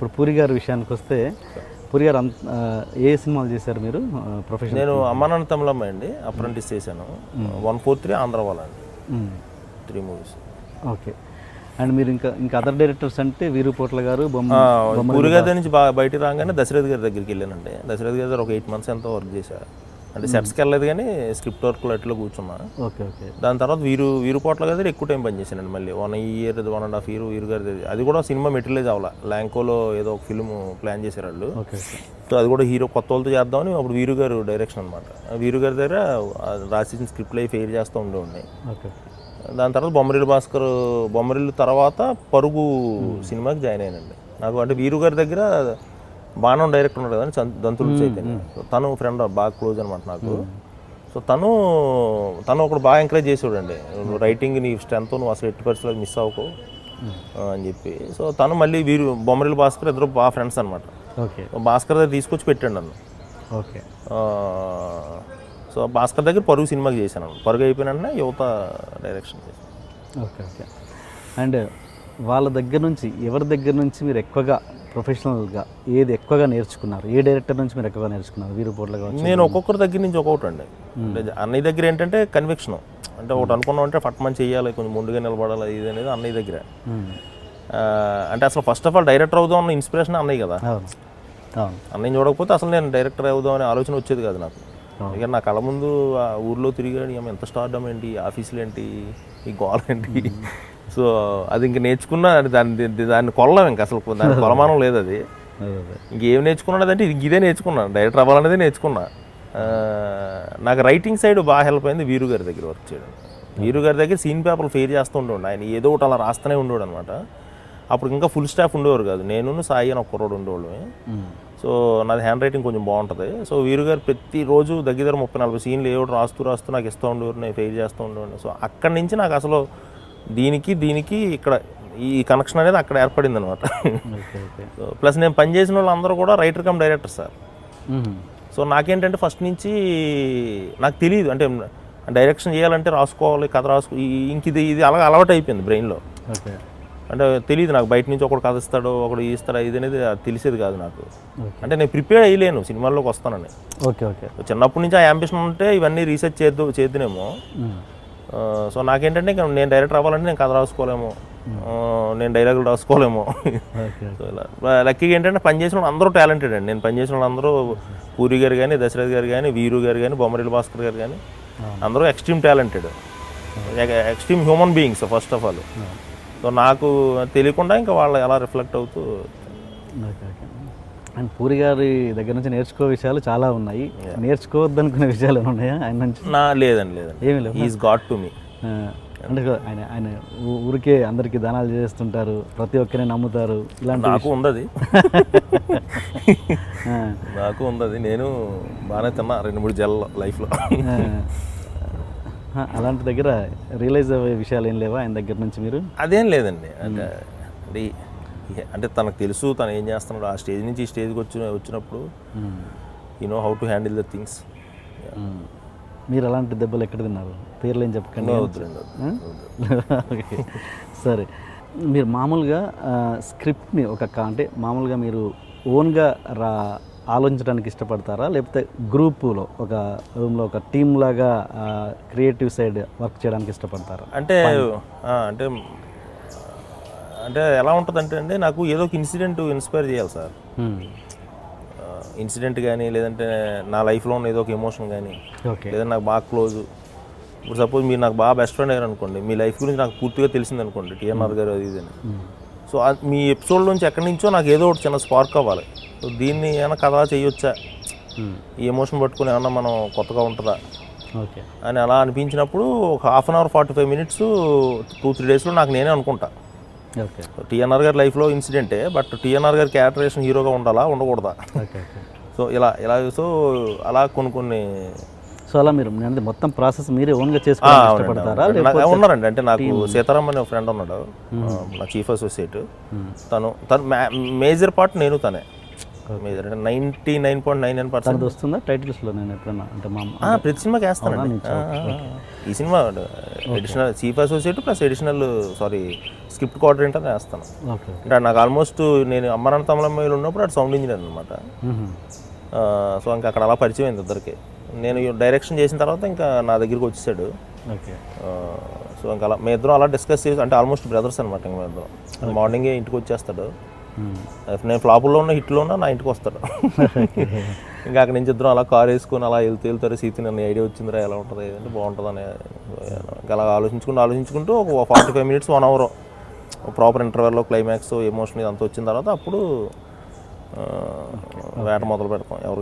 ఇప్పుడు పూరి గారి విషయానికి వస్తే పూరి గారు ఏ సినిమాలు చేశారు మీరు ప్రొఫెషనల్? నేను అమ్మానాన్న తమిళమ్మ అండి, అప్రెంటిస్ చేశాను. 143 ఆంధ్ర వాళ్ళ అండి, 3 మూవీస్. ఓకే. అండ్ మీరు ఇంకా అదర్ డైరెక్టర్స్ అంటే వీరుపోట్ల గారు, పూరి గారి నుంచి బయటికి రాగానే దశరథ్ గారి దగ్గరికి వెళ్ళానండి. దశరథ్ గారి దగ్గర ఒక 8 months ఎంతో వర్క్ చేశాను. అంటే సెట్స్కి వెళ్ళలేదు కానీ స్క్రిప్ట్ వర్క్లో ఎట్లా కూర్చున్నా. Okay okay. దాని తర్వాత వీరుపోట్ల గారి ఎక్కువ టైం పనిచేశానండి. మళ్ళీ 1 year 1.5 year వీరు గారి, అది కూడా సినిమా మెటీరియలైజ్ అవ్వాల. ల్యాంకోలో ఏదో ఒక ఫిల్మ్ ప్లాన్ చేశారు వాళ్ళు. ఓకే. సో అది కూడా హీరో కొత్త వాళ్ళతో చేద్దామని అప్పుడు వీరు గారు డైరెక్షన్ అనమాట. వీరు గారి దగ్గర రాసిన స్క్రిప్ట్లో ఫెయిర్ చేస్తూ ఉండేవాడిని. ఓకే. దాని తర్వాత బొమ్మరిల్లు తర్వాత పరుగు సినిమాకి జాయిన్ అయ్యానండి. నాకు అంటే వీరు గారి దగ్గర బాణం డైరెక్టర్ ఉన్నాడు కదా దంతులు చైతన్య, తను ఫ్రెండ్ బాగా క్లోజ్ అనమాట నాకు. సో తను ఒకడు బాగా ఎంకరేజ్ చేసేవాడండి, రైటింగ్ నీ స్ట్రెంత్ నువ్వు అసలు ఎట్టి పరిస్థితుల్లో మిస్ అవ్వకు అని చెప్పి. సో తను మళ్ళీ బొమ్మరిల్లు భాస్కర్ ఇద్దరు బాగా ఫ్రెండ్స్ అనమాట. ఓకే. భాస్కర్ దగ్గర తీసుకొచ్చి పెట్టాడు నన్ను. ఓకే. సో భాస్కర్ దగ్గర పరుగు సినిమాకి చేశాను. పరుగు అయిపోయిన యువత డైరెక్షన్ చేశాను. Okay okay. అండ్ వాళ్ళ దగ్గర నుంచి ఎవరి దగ్గర నుంచి మీరు ఎక్కువగా ప్రొఫెషనల్గా ఏది ఎక్కువగా నేర్చుకున్నారు? ఏ డైరెక్టర్ నుంచి మీరు ఎక్కువగా నేర్చుకున్నారు? వీరుపోట్ల కావచ్చు. నేను ఒక్కొక్కరి దగ్గర నుంచి ఒక్కొక్కటి అండి. అన్నయ్య దగ్గర ఏంటంటే కన్విక్షన్, అంటే ఒకటి అనుకున్నాం అంటే ఫట్మని చేయాలి, కొంచెం ముందుగా నిలబడాలి, ఇది అనేది అన్నయ్య దగ్గర. అంటే అసలు ఫస్ట్ ఆఫ్ ఆల్ డైరెక్టర్ అవుదాం అన్న ఇన్స్పిరేషన్ అన్నయ్య కదా. అన్నయ్య చూడకపోతే అసలు నేను డైరెక్టర్ అవుదాం అనే ఆలోచన వచ్చేది కాదు నాకు. ఇక నా కళ్ళ ముందు ఊర్లో తిరిగాడు, ఎంత స్టార్డమ్ ఏంటి, ఆఫీసులు ఏంటి, ఈ గోల్ ఏంటి. సో అది ఇంక నేర్చుకున్నా, దాన్ని కొనలేం ఇంకా, అసలు దాని కొలమానం లేదు. అది ఇంకేం నేర్చుకున్నాడంటే ఇదే నేర్చుకున్నాను, డైరెక్టర్ అవ్వాలనేది నేర్చుకున్నా. నాకు రైటింగ్ సైడ్ బాగా హెల్ప్ అయింది వీరు గారి దగ్గర వర్క్ చేయడం. వీరు గారి దగ్గర సీన్ పేపర్లు ఫెయిర్ చేస్తూ ఉండేవాడు ఆయన, ఏదో ఒకటి అలా రాస్తూనే ఉండేవాడు అనమాట. అప్పుడు ఇంకా ఫుల్ స్టాఫ్ ఉండేవారు కాదు, నేను సాయి అని ఒక రోడ్ ఉండేవాళ్ళమే. సో నాది హ్యాండ్ రైటింగ్ కొంచెం బాగుంటుంది. సో వీరు గారు ప్రతిరోజు దగ్గర 30-40 సీన్లు ఏదో రాస్తూ నాకు ఇస్తూ ఉండేవారు, నేను ఫెయిర్ చేస్తూ ఉండేవాడిని. సో అక్కడి నుంచి నాకు అసలు దీనికి ఇక్కడ ఈ కనెక్షన్ అనేది అక్కడ ఏర్పడింది అనమాట. సో ప్లస్ నేను పనిచేసిన వాళ్ళు అందరూ కూడా writer cum director sir. So నాకేంటంటే ఫస్ట్ నుంచి నాకు తెలియదు, అంటే డైరెక్షన్ చేయాలంటే రాసుకోవాలి, కథ ఇంక ఇది అలాగ అలవాటు అయిపోయింది బ్రెయిన్లో. అంటే తెలియదు నాకు, బయట నుంచి ఒకడు కథ ఇస్తాడో ఒకడు ఇస్తాడో ఇది అనేది తెలిసేది కాదు నాకు. అంటే నేను ప్రిపేర్ అయ్యలేను సినిమాల్లోకి వస్తానని. Okay okay. చిన్నప్పటి నుంచి ఆ యాంబిషన్ ఉంటే ఇవన్నీ రీసెర్చ్ చేద్దానేమో. సో నాకేంటంటే ఇంకా నేను డైరెక్టర్ అవ్వాలంటే నేను కథ రాసుకోలేమో, నేను డైలాగులు రాసుకోలేమో. సో ఇలా లక్కీగా ఏంటంటే పనిచేసిన వాళ్ళు అందరూ టాలెంటెడ్ అండి. నేను పనిచేసిన వాళ్ళు అందరూ పూరి గారు కానీ, దశరథ్ గారు కానీ, వీరు గారు కానీ, బొమ్మరిల్లు భాస్కర్ గారు కానీ అందరూ extreme talented, extreme human beings first of all. So నాకు తెలియకుండా ఇంకా వాళ్ళు ఎలా రిఫ్లెక్ట్ అవుతూ. అండ్ పూరి గారి దగ్గర నుంచి నేర్చుకో విషయాలు చాలా ఉన్నాయి, నేర్చుకోవద్దు అనుకునే విషయాలు ఉన్నాయా ఆయన నుంచి? లేదండి ఏమీ లేదు. Is God to me. అంటే ఆయన ఊరికే అందరికీ దానాలు చేస్తుంటారు, ప్రతి ఒక్కరిని నమ్ముతారు, ఇలాంటి నాకు ఉంది. నాకు ఉంది, నేను బాగానే తిన్నా 2-3 జల్ల లైఫ్లో. అలాంటి దగ్గర రియలైజ్ అయ్యే విషయాలు ఏం లేవా ఆయన దగ్గర నుంచి మీరు? అదేం లేదండి. అంటే తనకు తెలుసు తను ఏం చేస్తున్నాడు, ఆ స్టేజ్ నుంచి ఈ స్టేజ్కి వచ్చినప్పుడు you know how to handle the things. మీరు అలాంటి దెబ్బలు ఎక్కడ తిన్నారు? పేర్లు ఏం చెప్పకండి. సరే, మీరు మామూలుగా స్క్రిప్ట్ని అంటే మామూలుగా మీరు ఓన్గా ఆలోచించడానికి ఇష్టపడతారా, లేకపోతే గ్రూపులో ఒక రూమ్లో ఒక టీమ్ లాగా క్రియేటివ్ సైడ్ వర్క్ చేయడానికి ఇష్టపడతారా? అంటే ఎలా ఉంటుందంటే అండి, నాకు ఏదో ఒక ఇన్సిడెంట్ ఇన్స్పైర్ చేయాలి సార్. ఇన్సిడెంట్ కానీ, లేదంటే నా లైఫ్లో ఉన్న ఏదో ఒక ఎమోషన్ కానీ, లేదంటే నాకు బాగా క్లోజ్. ఇప్పుడు సపోజ్ మీరు నాకు బాగా బెస్ట్ ఫ్రెండ్ అయ్యారు అనుకోండి, మీ లైఫ్ గురించి నాకు పూర్తిగా తెలిసింది అనుకోండి, టీఎన్ఆర్ గారు అది ఇదని. సో మీ ఎపిసోడ్ నుంచి ఎక్కడి నుంచో నాకు ఏదో ఒకటి చిన్న స్పార్క్ అవ్వాలి. సో దీన్ని ఏమైనా కథ చేయొచ్చా, ఈ ఎమోషన్ పట్టుకుని ఏమన్నా మనం కొత్తగా ఉంటుందా అని అలా అనిపించినప్పుడు ఒక 1/2 hour 45 minutes 2-3 daysలో నాకు నేనే అనుకుంటా. టీఎన్ఆర్ గారి లైఫ్లో ఇన్సిడెంటే, బట్ టీఎన్ఆర్ గారి క్యారెక్టరేషన్ హీరోగా ఉండాలా ఉండకూడదా. సో సో అలా కొన్ని. సో అలా మీరు మొత్తం ప్రాసెస్ మీరే ఓన్గా చేసుకోవాలనుకుంటారా? ఉన్నారండి, అంటే నాకు సీతారాం అనే ఫ్రెండ్ ఉన్నాడు, నా చీఫ్ అసోసియేట్. తను మేజర్ పార్ట్ నేను తనే. మేజర్ అంటే 99.99%. తనది వస్తుందా టైటిల్స్లో నేను ఎప్పుడన్నా అంటే ప్రతి సినిమాకి వేస్తానండి. ఈ cinema additional chief associate plus additional script coordinator వేస్తాను. ఓకే. అంటే నాకు ఆల్మోస్ట్ నేను అమ్మనాన్న తమిళమ్మాయిలు ఉన్నప్పుడు అటు సౌండ్ ఇంజనీర్ అనమాట. సో ఇంకా అక్కడ అలా పరిచయం అయింది ఇద్దరికి. నేను డైరెక్షన్ చేసిన తర్వాత ఇంకా నా దగ్గరికి వచ్చేసాడు. ఓకే. సో ఇంకా అలా మేము ఇద్దరం అలా డిస్కస్ చేసి అంటే ఆల్మోస్ట్ బ్రదర్స్ అనమాట. ఇంకా మేము ఇద్దరం మార్నింగే ఇంటికి వచ్చేస్తాడు. నేను ఫ్లాపుల్లో ఉన్న హిట్లో ఉన్నా నా ఇంటికి వస్తాడు. ఇంకా అక్కడి నుంచి ఇద్దరం అలా కార్ వేసుకొని అలా వెళ్తారు. సీతి నన్ను ఐడియా వచ్చిందిరా ఎలా ఉంటుంది అంటే బాగుంటుందని ఇంకా అలా ఆలోచించుకుంటూ ఒక 45 minutes 1 hour ప్రాపర్ ఇంటర్వెల్లో క్లైమాక్స్ ఎమోషన్ ఇదంతా వచ్చిన తర్వాత అప్పుడు వేట మొదలు పెడతాం. ఎవరు